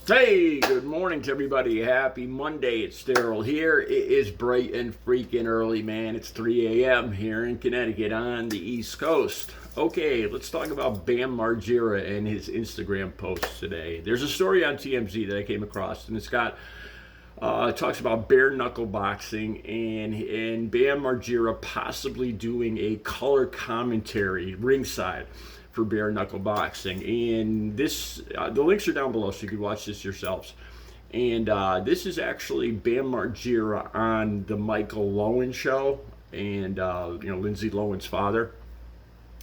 Hey, good morning to everybody. Happy Monday. It's Daryl here. It is bright and freaking early, man. It's 3 a.m. here in Connecticut on the East Coast. Okay, let's talk about Bam Margera and his Instagram posts today. There's a story on TMZ that I came across, and it talks about bare knuckle boxing and Bam Margera possibly doing a color commentary ringside for bare knuckle boxing. And the links are down below, so you can watch this yourselves. And this is actually Bam Margera on the Michael Lowen show, and Lindsay Lohan's father.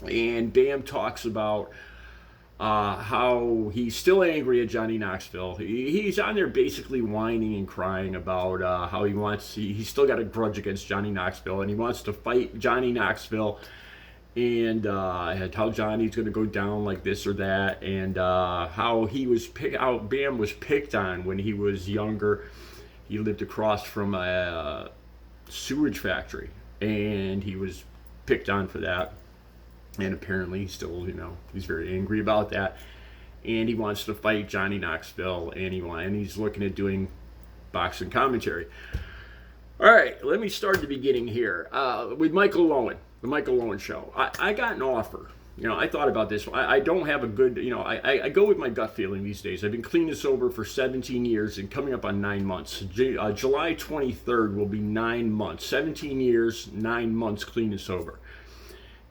And Bam talks about how he's still angry at Johnny Knoxville. He's on there basically whining and crying about how he's still got a grudge against Johnny Knoxville, and he wants to fight Johnny Knoxville, and how Johnny's going to go down like this or that, and how Bam was picked on when he was younger. He lived across from a sewage factory, and he was picked on for that. And apparently, he's very angry about that, and he wants to fight Johnny Knoxville, and he's looking at doing boxing commentary. All right, let me start at the beginning here with Michael Lowen, the Michael Lowen show. I got an offer. I thought about this. I don't have a good, I go with my gut feeling these days. I've been clean and sober for 17 years and coming up on 9 months. July 23rd will be 9 months. 17 years, 9 months clean and sober.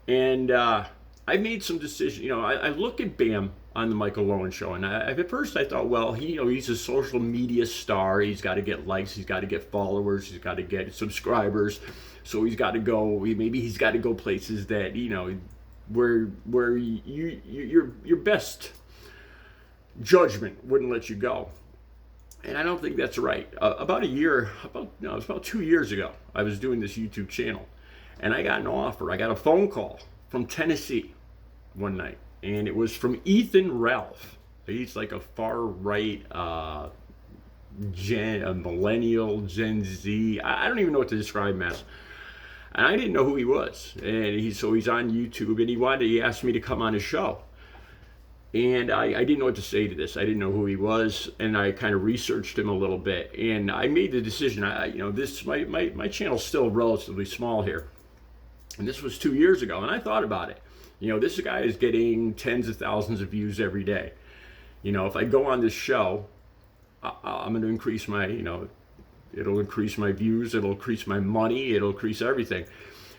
And I made some decisions. I look at Bam on the Michael Lowen show, and at first I thought, well, he's a social media star. He's got to get likes. He's got to get followers. He's got to get subscribers. So he's got to go. Maybe he's got to go places that where your best judgment wouldn't let you go. And I don't think that's right. About 2 years ago, I was doing this YouTube channel. And I got an offer. I got a phone call from Tennessee one night. And it was from Ethan Ralph. He's like a far right a millennial, Gen Z. I don't even know what to describe him as. And I didn't know who he was. And he's on YouTube, and he asked me to come on his show. And I didn't know what to say to this. I didn't know who he was, and I kind of researched him a little bit. And I made the decision. My channel's still relatively small here. And this was 2 years ago, and I thought about it. This guy is getting tens of thousands of views every day. If I go on this show, I'm going to increase it'll increase my views, it'll increase my money, it'll increase everything.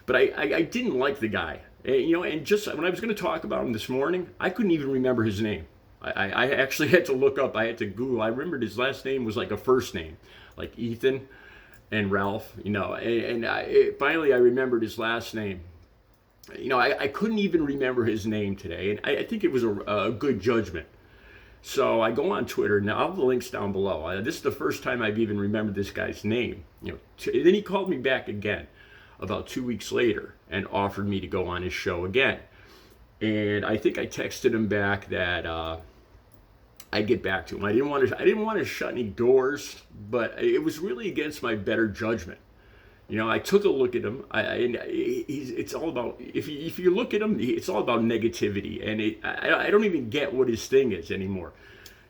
But I didn't like the guy. And just when I was going to talk about him this morning, I couldn't even remember his name. I actually had to look up, I had to Google. I remembered his last name was like a first name, like Ethan and Ralph, finally I remembered his last name. I couldn't even remember his name today, and I think it was a good judgment. So I go on Twitter. Now I'll have the links down below. This is the first time I've even remembered this guy's name. Then he called me back again about 2 weeks later and offered me to go on his show again. And I think I texted him back that I'd get back to him. I didn't want to shut any doors, but it was really against my better judgment. I took a look at him. It's all about, if you look at him, it's all about negativity, and I don't even get what his thing is anymore.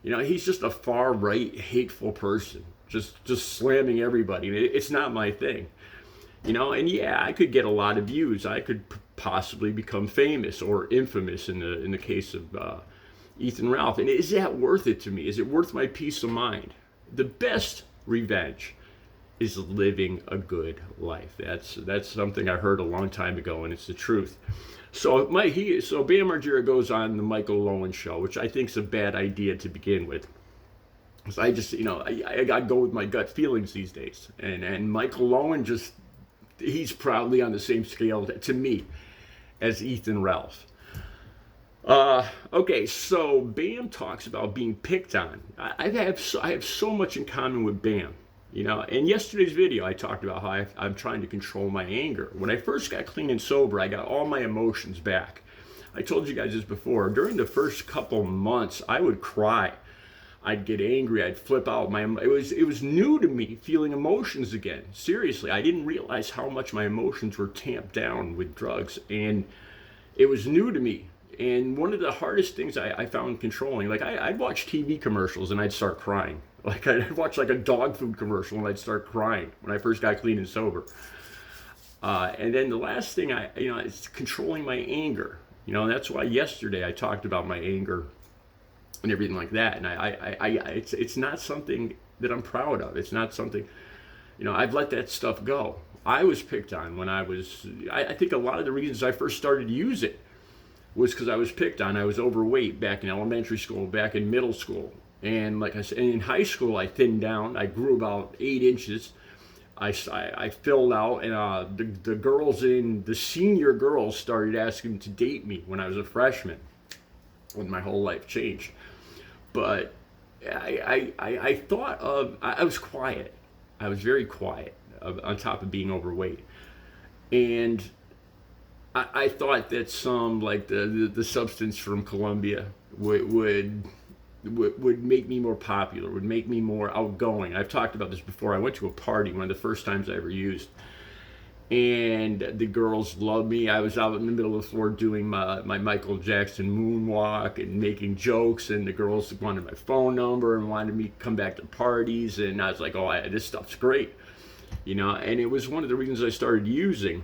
He's just a far right, hateful person, just slamming everybody. It's not my thing. And yeah, I could get a lot of views. I could possibly become famous or infamous in the case of Ethan Ralph. And is that worth it to me? Is it worth my peace of mind? The best revenge is living a good life. That's something I heard a long time ago, and it's the truth. So Bam Margera goes on the Michael Lowen show, which I think is a bad idea to begin with. So I just, I got to go with my gut feelings these days. And Michael Lowen he's probably on the same scale to me as Ethan Ralph. Okay, so Bam talks about being picked on. I have so much in common with Bam. In yesterday's video, I talked about how I'm trying to control my anger. When I first got clean and sober, I got all my emotions back. I told you guys this before. During the first couple months, I would cry. I'd get angry. I'd flip out. It was new to me feeling emotions again. Seriously, I didn't realize how much my emotions were tamped down with drugs, and it was new to me. And one of the hardest things I found controlling, like I'd watch TV commercials and I'd start crying. Like I'd watch like a dog food commercial and I'd start crying when I first got clean and sober. And then the last thing is controlling my anger. That's why yesterday I talked about my anger and everything like that. And it's not something that I'm proud of. It's not something, I've let that stuff go. I was picked on when I think a lot of the reasons I first started to use it was because I was picked on. I was overweight back in elementary school, back in middle school. And like I said, in high school, I thinned down. I grew about 8 inches. I filled out, and the senior girls started asking to date me when I was a freshman, when my whole life changed. But I was quiet. I was very quiet on top of being overweight. And I thought that some, like the substance from Colombia would make me more popular, would make me more outgoing. I've talked about this before. I went to a party, one of the first times I ever used, and the girls loved me. I was out in the middle of the floor doing my Michael Jackson moonwalk and making jokes, and the girls wanted my phone number and wanted me to come back to parties, and I was like, this stuff's great, and it was one of the reasons I started using,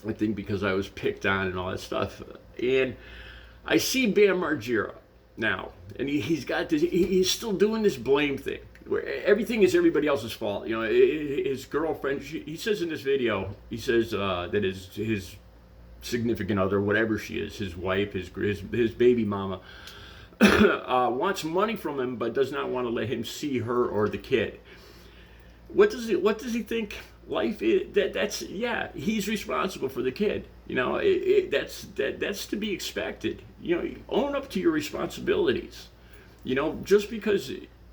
I think, because I was picked on and all that stuff. And I see Bam Margera now, and he's got this, he's still doing this blame thing where everything is everybody else's fault. His girlfriend, he says in this video, he says that his significant other, whatever she is, his wife, his baby mama, wants money from him but does not want to let him see her or the kid. What does he think life is? He's responsible for the kid. That's to be expected. Own up to your responsibilities. Just because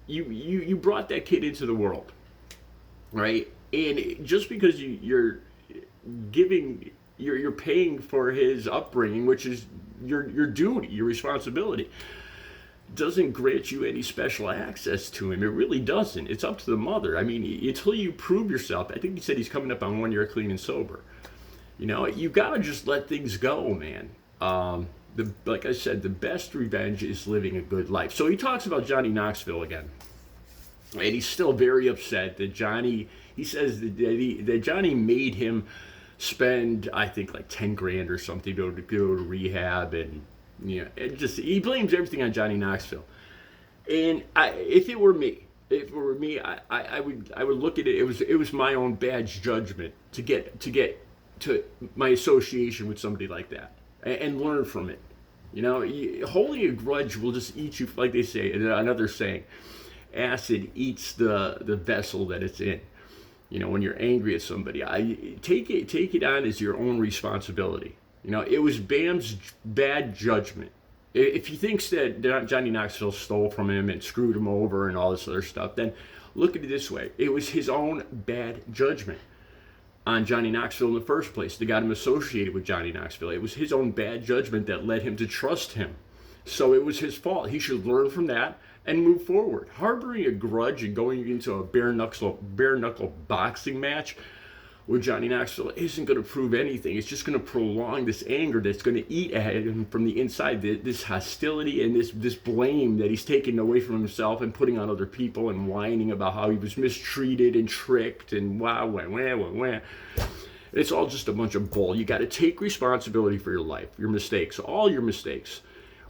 you brought that kid into the world, right? And just because you're paying for his upbringing, which is your duty, your responsibility, doesn't grant you any special access to him. It really doesn't. It's up to the mother. I mean, until you prove yourself. I think he said he's coming up on 1 year clean and sober. You gotta just let things go, man. Like I said, the best revenge is living a good life. So he talks about Johnny Knoxville again, and he's still very upset that Johnny. He says that Johnny made him spend, I think, like 10 grand or something to go to rehab, and he blames everything on Johnny Knoxville. And if it were me, I would look at it. It was my own bad judgment to get to my association with somebody like that and learn from it. Holding a grudge will just eat you, like they say, another saying, acid eats the vessel that it's in. When you're angry at somebody, take it on as your own responsibility. It was Bam's bad judgment. If he thinks that Johnny Knoxville stole from him and screwed him over and all this other stuff, then look at it this way. It was his own bad judgment on Johnny Knoxville in the first place that got him associated with Johnny Knoxville. It was his own bad judgment that led him to trust him. So it was his fault. He should learn from that and move forward. Harboring a grudge and going into a bare knuckle boxing match with Johnny Knoxville isn't going to prove anything. It's just going to prolong this anger that's going to eat at him from the inside, this hostility and this blame that he's taking away from himself and putting on other people and whining about how he was mistreated and tricked and wah. It's all just a bunch of bull. You got to take responsibility for your life, your mistakes, all your mistakes.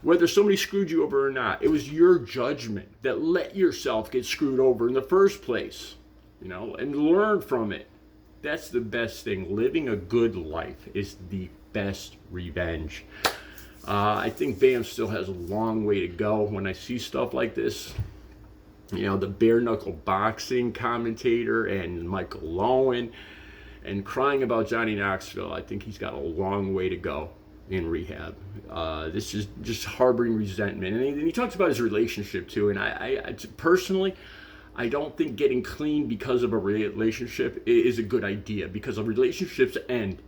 Whether somebody screwed you over or not, it was your judgment that let yourself get screwed over in the first place, and learn from it. That's the best thing. Living a good life is the best revenge. I think Bam still has a long way to go when I see stuff like this. The bare knuckle boxing commentator and Michael Lowen and crying about Johnny Knoxville. I think he's got a long way to go in rehab. This is just harboring resentment. And he talks about his relationship too. And I personally, I don't think getting clean because of a relationship is a good idea, because relationships end.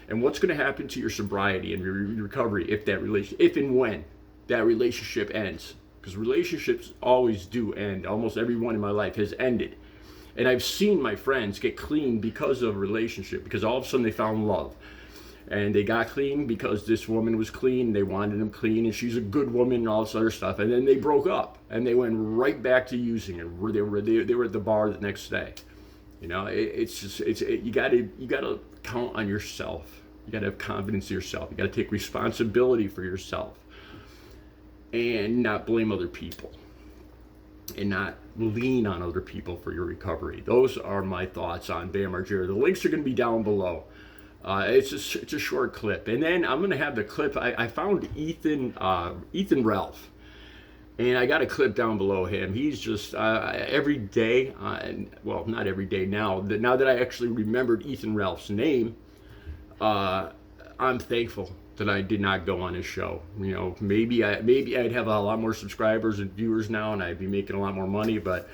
And what's going to happen to your sobriety and your recovery if and when that relationship ends? Because relationships always do end. Almost everyone in my life has ended. And I've seen my friends get clean because of a relationship, because all of a sudden they found love. And they got clean because this woman was clean. They wanted him clean, and she's a good woman and all this other stuff. And then they broke up, and they went right back to using it. They were at the bar the next day. You know, you gotta count on yourself. You gotta have confidence in yourself. You gotta take responsibility for yourself, and not blame other people, and not lean on other people for your recovery. Those are my thoughts on Bam Margera. The links are going to be down below. It's a short clip, and then I'm going to have the clip. I found Ethan Ralph, and I got a clip down below him. He's just every day, well, not every day now. Now that I actually remembered Ethan Ralph's name, I'm thankful that I did not go on his show. You know, maybe I'd have a lot more subscribers and viewers now, and I'd be making a lot more money. But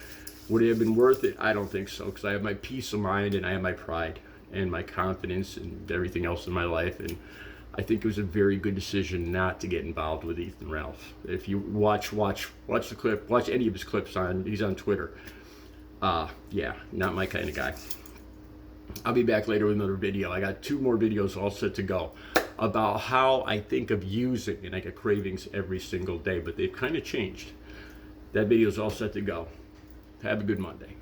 would it have been worth it? I don't think so, because I have my peace of mind, and I have my pride and my confidence and everything else in my life. And I think it was a very good decision not to get involved with Ethan Ralph. If you watch the clip, watch any of his clips he's on Twitter. Yeah, not my kind of guy. I'll be back later with another video. I got 2 more videos all set to go about how I think of using, and I get cravings every single day, but they've kind of changed. That video is all set to go. Have a good Monday.